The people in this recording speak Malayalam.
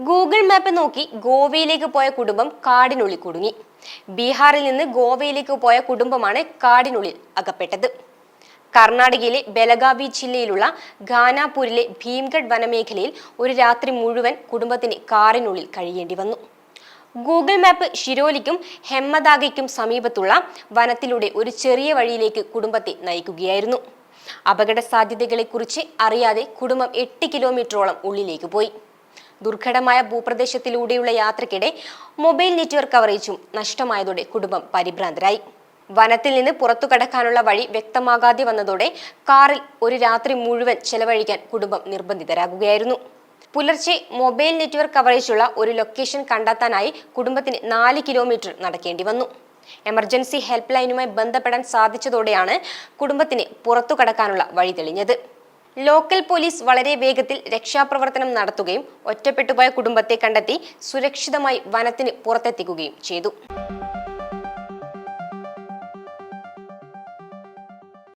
ഗൂഗിൾ മാപ്പ് നോക്കി ഗോവയിലേക്ക് പോയ കുടുംബം കാടിനുള്ളിൽ കുടുങ്ങി. ബീഹാറിൽ നിന്ന് ഗോവയിലേക്ക് പോയ കുടുംബമാണ് കാടിനുള്ളിൽ അകപ്പെട്ടത്. കർണാടകയിലെ ബെലഗാവി ജില്ലയിലുള്ള ഖാനാപൂരിലെ ഭീംഗഡ് വനമേഖലയിൽ ഒരു രാത്രി മുഴുവൻ കുടുംബത്തിന് കാറിനുള്ളിൽ കഴിയേണ്ടി വന്നു. ഗൂഗിൾ മാപ്പ് ഷിരോലിക്കും ഹെമ്മദാഗയ്ക്കും സമീപത്തുള്ള വനത്തിലൂടെ ഒരു ചെറിയ വഴിയിലേക്ക് കുടുംബത്തെ നയിക്കുകയായിരുന്നു. അപകട സാധ്യതകളെക്കുറിച്ച് അറിയാതെ കുടുംബം 8 കിലോമീറ്ററോളം ഉള്ളിലേക്ക് പോയി. ദുർഘടമായ ഭൂപ്രദേശത്തിലൂടെയുള്ള യാത്രയ്ക്കിടെ മൊബൈൽ നെറ്റ്വർക്ക് കവറേജും നഷ്ടമായതോടെ കുടുംബം പരിഭ്രാന്തരായി. വനത്തിൽ നിന്ന് പുറത്തു കടക്കാനുള്ള വഴി വ്യക്തമാകാതെ വന്നതോടെ കാറിൽ ഒരു രാത്രി മുഴുവൻ ചെലവഴിക്കാൻ കുടുംബം നിർബന്ധിതരാകുകയായിരുന്നു. പുലർച്ചെ മൊബൈൽ നെറ്റ്വർക്ക് കവറേജുള്ള ഒരു ലൊക്കേഷൻ കണ്ടെത്താനായി കുടുംബത്തിന് 4 കിലോമീറ്റർ നടക്കേണ്ടി വന്നു. എമർജൻസി ഹെൽപ്പ് ലൈനുമായി ബന്ധപ്പെടാൻ സാധിച്ചതോടെയാണ് കുടുംബത്തിന് പുറത്തു കടക്കാനുള്ള വഴി തെളിഞ്ഞത്. ലോക്കൽ പോലീസ് വളരെ വേഗത്തിൽ രക്ഷാപ്രവർത്തനം നടത്തുകയും ഒറ്റപ്പെട്ടുപോയ കുടുംബത്തെ കണ്ടെത്തി സുരക്ഷിതമായി വനത്തിന് പുറത്തെത്തിക്കുകയും ചെയ്തു.